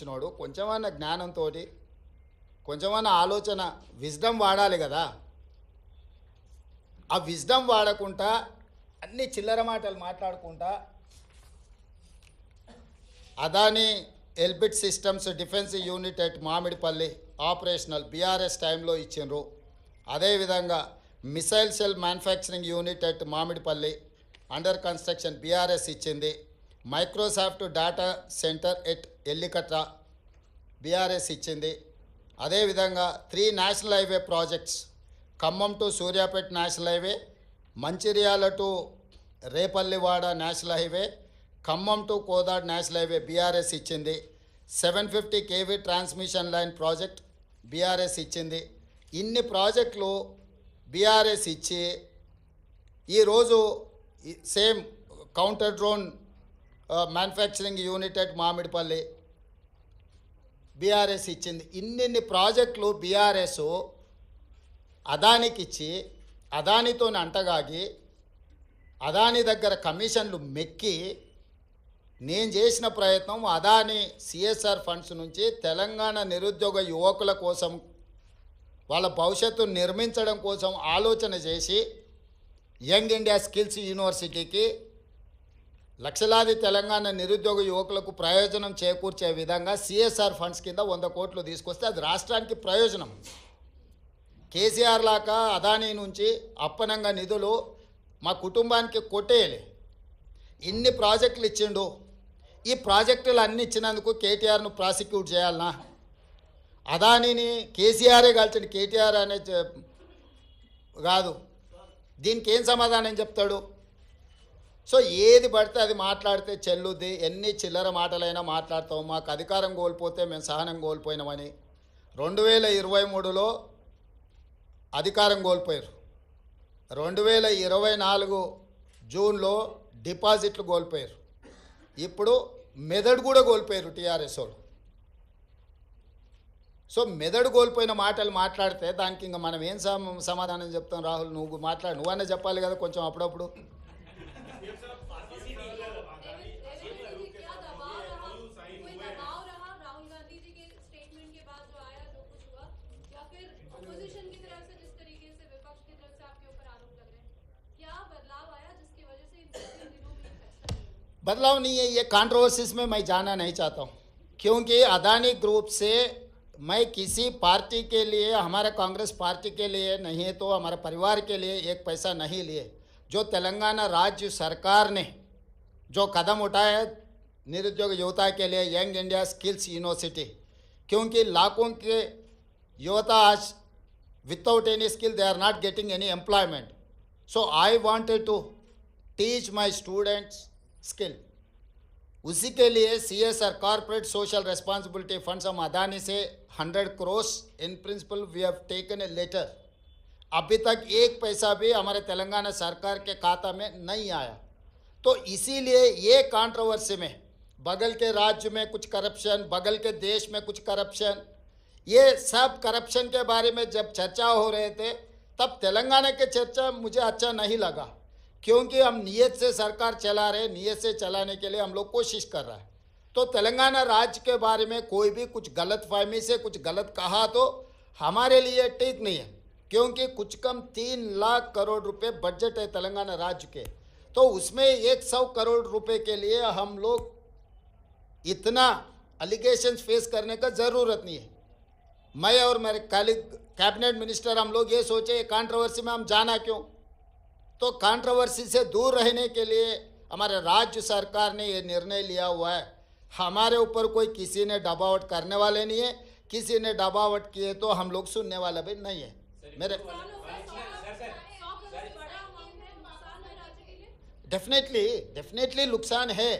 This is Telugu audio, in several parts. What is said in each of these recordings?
వచ్చినోడు కొంచెమన్నా జ్ఞానంతో కొంచెమన్నా ఆలోచన విజ్డమ్ వాడాలి కదా. ఆ విజ్డమ్ వాడకుండా అన్ని చిల్లర మాటలు మాట్లాడుకుంటా Adani Elbit Systems defence unit at Mamidipalli operational BRS టైంలో ఇచ్చిండ్రు. అదేవిధంగా missile cell manufacturing unit at Mamidipalli under construction BRS ఇచ్చింది. Microsoft data centre at Ellikatra BRS ఇచ్చింది. అదేవిధంగా 3 national highway projects Khammam to Suryapet national highway, Mancherial to Repallewada national highway, Khammam to Kodad national highway BRS ఇచ్చింది. 750 kV transmission line project BRS ఇచ్చింది. ఇన్ని ప్రాజెక్టులు బీఆర్ఎస్ ఇచ్చి ఈరోజు same counter drone manufacturing unit at Mamidipalli BRS ఇచ్చింది. ఇన్ని ప్రాజెక్టులు బీఆర్ఎస్ అదానికి ఇచ్చి అదానితో అంటగాగి అదాని దగ్గర కమిషన్లు మెక్కి నేను చేసిన ప్రయత్నం అదాని సిఎస్ఆర్ ఫండ్స్ నుంచి తెలంగాణ నిరుద్యోగ యువకుల కోసం వాళ్ళ భవిష్యత్తును నిర్మించడం కోసం ఆలోచన చేసి యంగ్ ఇండియా స్కిల్స్ యూనివర్సిటీకి లక్షలాది తెలంగాణ నిరుద్యోగ యువకులకు ప్రయోజనం చేకూర్చే విధంగా సిఎస్ఆర్ ఫండ్స్ కింద 100 కోట్లు తీసుకొస్తే అది రాష్ట్రానికి ప్రయోజనం. కేసీఆర్ లాగా అదానీ నుంచి అప్పనంగా నిధులు మా కుటుంబానికి కొట్టేయలే. ఇన్ని ప్రాజెక్టులు ఇచ్చిండు. ఈ ప్రాజెక్టులు అన్ని ఇచ్చినందుకు కేటీఆర్ను ప్రాసిక్యూట్ చేయాలనా? అదానీని కేసీఆరే కలిసిండు, కేటీఆర్ అనే కాదు. దీనికి ఏం సమాధానం చెప్తాడు? సో ఏది పడితే అది మాట్లాడితే చెల్లుద్ది. ఎన్ని చిల్లర మాటలైనా మాట్లాడతాం. మాకు అధికారం కోల్పోతే మేము సహనం కోల్పోయినామని 2023లో అధికారం కోల్పోయారు. 2024 జూన్లో డిపాజిట్లు కోల్పోయారు. ఇప్పుడు మెదడు కూడా కోల్పోయారు టీఆర్ఎస్ వాళ్ళు. సో మెదడు కోల్పోయిన మాటలు మాట్లాడితే దానికి ఇంకా మనం ఏం సమాధానం చెప్తాం? రాహుల్ నువ్వు మాట్లాడు, నువ్వన్నా చెప్పాలి కదా కొంచెం అప్పుడప్పుడు. बदलाव नहीं है, ये कंट्रोवर्सीज में मैं जाना नहीं चाहता हूँ, क्योंकि अदानी ग्रुप से मैं किसी पार्टी के लिए, हमारे कांग्रेस पार्टी के लिए नहीं तो हमारे परिवार के लिए एक पैसा नहीं लिए. जो तेलंगाना राज्य सरकार ने जो कदम उठाया निरुद्योग युवता के लिए यंग इंडिया स्किल्स यूनिवर्सिटी, क्योंकि लाखों के युवता आज without any skill they are not getting any employment. So I wanted to teach my students skill. उसी के लिए CSR corporate social responsibility funds हम अदानी से 100 crore in principle we have taken a letter. अभी तक एक पैसा भी हमारे तेलंगाना सरकार के खाता में नहीं आया. तो इसीलिए ये कंट्रोवर्सी में बगल के राज्य में कुछ करप्शन, बगल के देश में कुछ करप्शन, ये सब करप्शन के बारे में जब चर्चा हो रहे थे तब तेलंगाना के चर्चा मुझे अच्छा नहीं लगा, क्योंकि हम नियत से सरकार चला रहे, नियत से चलाने के लिए हम लोग कोशिश कर रहा है. तो तेलंगाना राज्य के बारे में कोई भी कुछ गलत फहमी से कुछ गलत कहा तो हमारे लिए ठीक नहीं है, क्योंकि कुछ कम 3 लाख करोड़ रुपए बजट है तेलंगाना राज्य के. तो उसमें 100 करोड़ रुपए के लिए हम लोग इतना अलिगेशंस फेस करने का ज़रूरत नहीं है. मैं और मेरे कैबिनेट मिनिस्टर हम लोग ये सोचे कंट्रोवर्सी में हम जाना क्यों. तो कंट्रोवर्सी से दूर रहने के लिए हमारे राज्य सरकार ने ये निर्णय लिया हुआ है. हमारे ऊपर कोई किसी ने दबावट करने वाले नहीं है, किसी ने दबावट किए तो हम लोग सुनने वाला भी नहीं है. मेरे डेफिनेटली नुकसान है,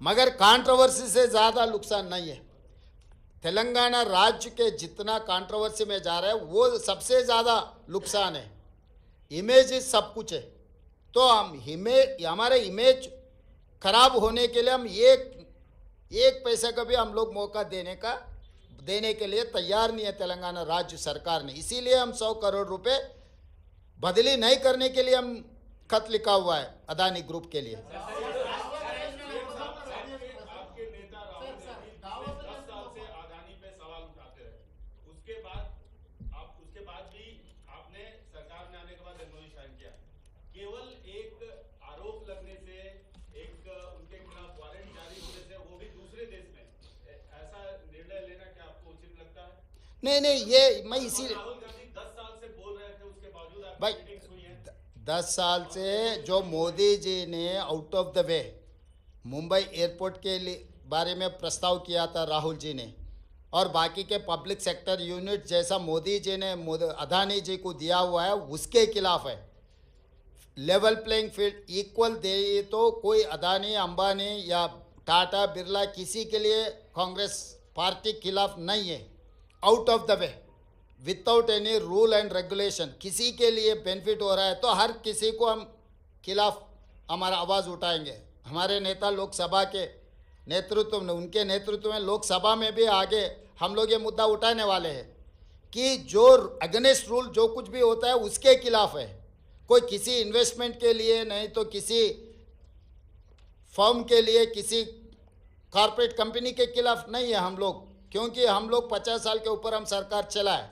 मगर कंट्रोवर्सी से ज़्यादा नुकसान नहीं है. तेलंगाना राज्य के जितना कंट्रोवर्सी में जा रहा है वो सबसे ज़्यादा नुकसान है. इमेज सब कुछ है. तो हम हमारे इमेज खराब होने के लिए हम एक पैसा का भी हम लोग मौका देने के लिए तैयार नहीं है तेलंगाना राज्य सरकार ने. इसीलिए हम 100 करोड़ रुपए बदली नहीं करने के लिए हम खत लिखा हुआ है अदानी ग्रुप के लिए. नहीं ये मैं इसी राहुल गांधी 10 साल से बोल रहे थे, उसके बावजूद आपकी भाई मीटिंग्स हुई हैं। 10 साल से जो मोदी जी ने out of the way Mumbai airport के लिए बारे में प्रस्ताव किया था राहुल जी ने, और बाकी के पब्लिक सेक्टर यूनिट जैसा मोदी जी ने अदानी जी को दिया हुआ है, उसके खिलाफ है। लेवल प्लेइंग फील्ड इक्वल दे तो कोई अदानी अंबानी या टाटा बिरला किसी के लिए कांग्रेस पार्टी खिलाफ नहीं है। Out of the way without any rule and regulation किसी के लिए बेनिफिट हो रहा है तो हर किसी को हम खिलाफ हमारा आवाज़ उठाएंगे। हमारे नेता लोकसभा के नेतृत्व में, उनके नेतृत्व में लोकसभा में भी आगे हम लोग ये मुद्दा उठाने वाले हैं कि जो अगेंस्ट रूल जो कुछ भी होता है उसके खिलाफ है। कोई किसी इन्वेस्टमेंट के लिए नहीं तो किसी फर्म के लिए, किसी कॉरपोरेट कंपनी के खिलाफ नहीं है हम लोग, क्योंकि हम लोग 50 साल के ऊपर हम सरकार चलाए,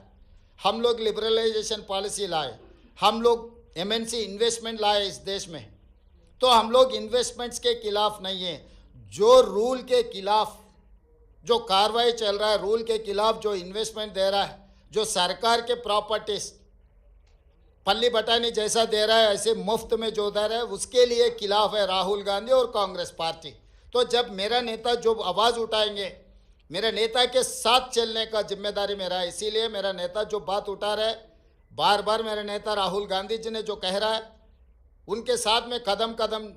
हम लोग लिबरलाइजेशन पॉलिसी लाए, हम लोग एमएनसी इन्वेस्टमेंट लाए इस देश में, तो हम लोग इन्वेस्टमेंट्स के खिलाफ नहीं है। जो रूल के खिलाफ जो कार्रवाई चल रहा है, रूल के खिलाफ जो इन्वेस्टमेंट दे रहा है, जो सरकार के प्रॉपर्टीज पल्ली बटानी जैसा दे रहा है, ऐसे मुफ्त में जो दे रहा है, उसके लिए खिलाफ है राहुल गांधी और कांग्रेस पार्टी। तो जब मेरा नेता जो आवाज़ उठाएंगे, मेरे नेता के साथ चलने का जिम्मेदारी मेरा है। इसीलिए मेरा नेता जो बात उठा रहा है, बार बार मेरे नेता राहुल गांधी जी ने जो कह रहा है, उनके साथ में कदम कदम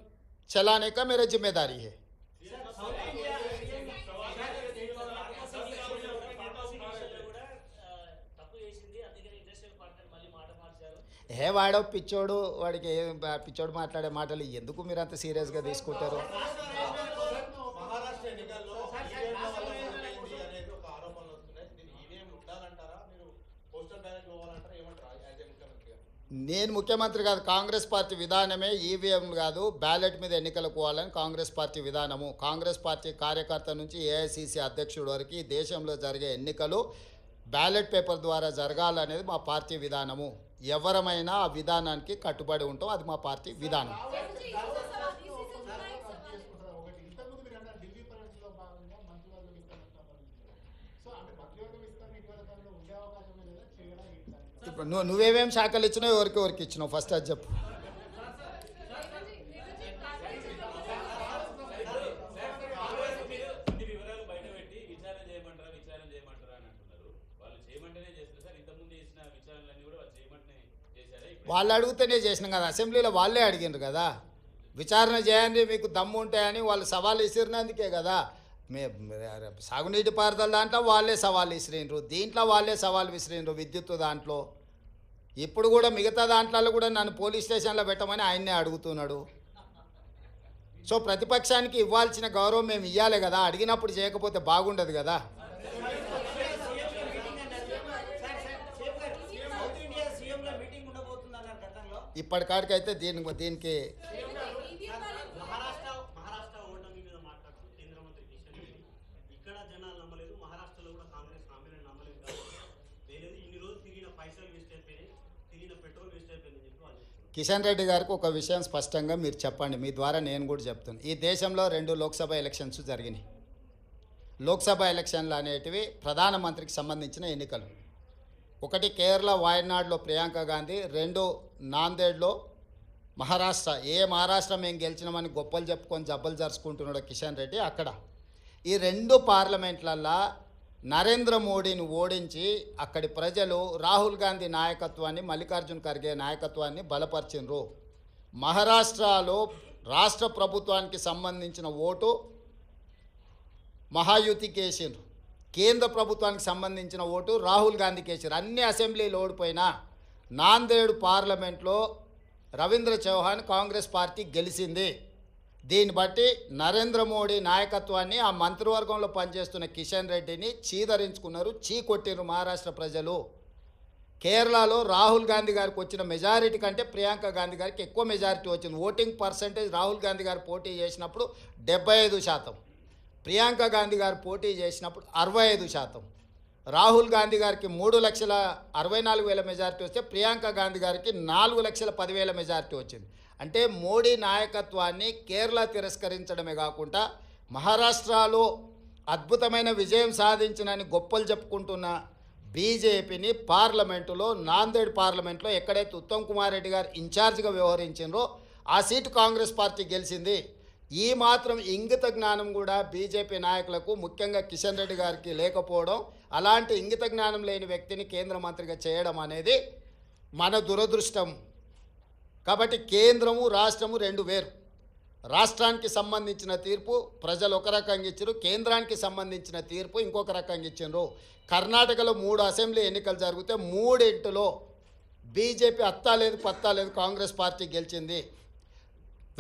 चलाने का मेरा जिम्मेदारी है। హే వాడో పిచ్చోడు, వాడికి పిచ్చోడు మాట్లాడే మాటలు ఎందుకు మీరు అంత సీరియస్గా తీసుకుంటారు? మహారాష్ట్ర ఎన్నికల్లో ఈవీఎంల వల్ల ఓటైంది అనేది ఒక ఆరోపణలు వస్తున్నాయి. దీన్ని ఈవీఎం ఉండాలంటారా, మీరు పోస్టల్ బ్యాలెట్ పోవాలంటారా, ఏమంటారా యాజ్ ఏ ముఖ్యమంత్రిగా? నేను ముఖ్యమంత్రి కాదు, కాంగ్రెస్ పార్టీ విధానమే ఈవీఎం కాదు, బ్యాలెట్ మీద ఎన్నికలకు పోవాలని కాంగ్రెస్ పార్టీ విధానము. కాంగ్రెస్ పార్టీ కార్యకర్త నుంచి ఏఐసిసి అధ్యక్షుడి వరకు ఈ దేశంలో జరిగే ఎన్నికలు బ్యాలెట్ పేపర్ ద్వారా జరగాలనేది మా పార్టీ విధానము. ఎవరమైనా ఆ విధానానికి కట్టుబడి ఉంటాం, అది మా పార్టీ విధానం. ఇప్పుడు నువ్వేమేం శాఖలు ఇచ్చినావు, ఎవరికి ఇచ్చినావు ఫస్ట్ అది చెప్పు. వాళ్ళు అడిగితేనే చేసినాం కదా, అసెంబ్లీలో వాళ్ళే అడిగినారు కదా, విచారణ చేయండి మీకు దమ్ము ఉంటాయని వాళ్ళు సవాల్ విసిరినందుకే కదా. సాగునీటి పారుదల దాంట్లో వాళ్ళే సవాల్ విసిరినరు, దీంట్లో వాళ్ళే సవాల్ విసిరినరు, విద్యుత్ దాంట్లో. ఇప్పుడు కూడా మిగతా దాంట్లో కూడా నన్ను పోలీస్ స్టేషన్లో పెట్టమని ఆయన్నే అడుగుతున్నాడు. సో ప్రతిపక్షానికి ఇవ్వాల్సిన గౌరవం మేము ఇవ్వాలి కదా, అడిగినప్పుడు చేయకపోతే బాగుండదు కదా. ఇప్పటికాడికైతే దీనికి మహారాష్ట్ర ఓటమి మీద మాట్లాడుతూ కేంద్ర మంత్రి కిషన్ రెడ్డి ఇక్కడ జనాలు నమ్మలేదు, మహారాష్ట్రలో కూడా కాంగ్రెస్ హామీలను నమ్మలేదు కాబట్టి ఇన్ని రోజులు తిరిగిన పైసలు వేస్ట్ అయిపోయినాయి, తిరిగిన పెట్రోల్ వేస్ట్ అయిపోయిందని చెప్పి వాళ్ళు. కిషన్ రెడ్డి గారికి ఒక విషయం స్పష్టంగా మీరు చెప్పండి, మీ ద్వారా నేను కూడా చెప్తాను. ఈ దేశంలో 2 లోక్సభ ఎలక్షన్స్ జరిగినాయి. లోక్సభ ఎలక్షన్లు అనేటివి ప్రధానమంత్రికి సంబంధించిన ఎన్నికలు. ఒకటి కేరళ వాయనాడ్లో ప్రియాంక గాంధీ, 2 నాందేడ్లో మహారాష్ట్ర. మహారాష్ట్ర మేము గెలిచినామని గొప్పలు చెప్పుకొని జబ్బలు జరుచుకుంటున్నాడు కిషన్ రెడ్డి అక్కడ. ఈ 2 పార్లమెంట్లల్లో నరేంద్ర మోడీని ఓడించి అక్కడి ప్రజలు రాహుల్ గాంధీ నాయకత్వాన్ని, మల్లికార్జున్ ఖర్గే నాయకత్వాన్ని బలపరిచినరు. మహారాష్ట్రలో రాష్ట్ర ప్రభుత్వానికి సంబంధించిన ఓటు మహాయుతికి వేసిండ్రు, కేంద్ర ప్రభుత్వానికి సంబంధించిన ఓటు రాహుల్ గాంధీకి వేసారు. అన్ని అసెంబ్లీలు ఓడిపోయినా నాందేడ్ పార్లమెంట్లో రవీంద్ర చౌహాన్ కాంగ్రెస్ పార్టీ గెలిచింది. దీన్ని బట్టి నరేంద్ర మోడీ నాయకత్వాన్ని, ఆ మంత్రివర్గంలో పనిచేస్తున్న కిషన్ రెడ్డిని చీదరించుకున్నారు, చీకొట్టిరు మహారాష్ట్ర ప్రజలు. కేరళలో రాహుల్ గాంధీ గారికి వచ్చిన మెజారిటీ కంటే ప్రియాంక గాంధీ గారికి ఎక్కువ మెజారిటీ వచ్చింది. ఓటింగ్ పర్సంటేజ్ రాహుల్ గాంధీ గారు పోటీ చేసినప్పుడు 75%, ప్రియాంక గాంధీ గారు పోటీ చేసినప్పుడు 65%. రాహుల్ గాంధీ గారికి 3,64,000 మెజారిటీ వస్తే ప్రియాంక గాంధీ గారికి 4,10,000 మెజారిటీ వచ్చింది. అంటే మోడీ నాయకత్వాన్ని కేరళ తిరస్కరించడమే కాకుండా మహారాష్ట్రలో అద్భుతమైన విజయం సాధించినని గొప్పలు చెప్పుకుంటున్న బీజేపీని పార్లమెంటులో నాందేడ్ పార్లమెంట్లో ఎక్కడైతే ఉత్తమ్ కుమార్ రెడ్డి గారు ఇన్ఛార్జిగా వ్యవహరించారో ఆ సీటు కాంగ్రెస్ పార్టీ గెలిచింది. ఈ మాత్రం ఇంగిత జ్ఞానం కూడా బీజేపీ నాయకులకు ముఖ్యంగా కిషన్ రెడ్డి గారికి లేకపోవడం, అలాంటి ఇంగిత జ్ఞానం లేని వ్యక్తిని కేంద్ర మంత్రిగా చేయడం అనేది మన దురదృష్టం. కాబట్టి కేంద్రము రాష్ట్రము రెండు వేరు. రాష్ట్రానికి సంబంధించిన తీర్పు ప్రజలు ఒక రకంగా ఇచ్చారు, కేంద్రానికి సంబంధించిన తీర్పు ఇంకొక రకంగా ఇచ్చారు. కర్ణాటకలో 3 అసెంబ్లీ ఎన్నికలు జరిగితే 3 బీజేపీ అత్తా లేదు పత్తా లేదు కాంగ్రెస్ పార్టీ గెలిచింది.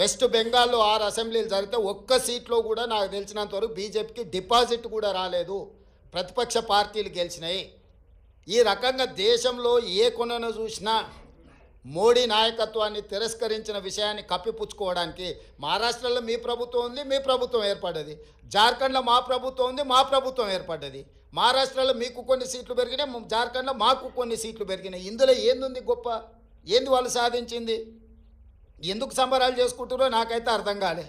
వెస్ట్ బెంగాల్లో 6 అసెంబ్లీలు జరిగితే ఒక్క సీట్లో కూడా నాకు తెలిసినంతవరకు బీజేపీకి డిపాజిట్ కూడా రాలేదు, ప్రతిపక్ష పార్టీలు గెలిచినాయి. ఈ రకంగా దేశంలో ఏ కొనను చూసినా మోడీ నాయకత్వాన్ని తిరస్కరించిన విషయాన్ని కప్పిపుచ్చుకోవడానికి మహారాష్ట్రలో మీ ప్రభుత్వం ఉంది, మీ ప్రభుత్వం ఏర్పడ్డది. జార్ఖండ్లో మా ప్రభుత్వం ఉంది, మా ప్రభుత్వం ఏర్పడ్డది. మహారాష్ట్రలో మీకు కొన్ని సీట్లు పెరిగినాయి, జార్ఖండ్లో మాకు కొన్ని సీట్లు పెరిగినాయి. ఇందులో ఏంది గొప్ప, ఏంది వాళ్ళు సాధించింది? ఎందుకు సంబరాలు చేసుకుంటారో నాకైతే అర్థం కాలే.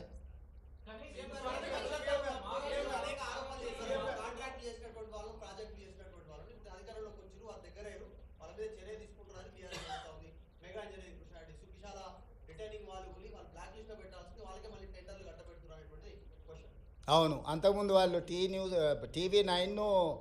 అవును, అంతకుముందు వాళ్ళు టీవీ 9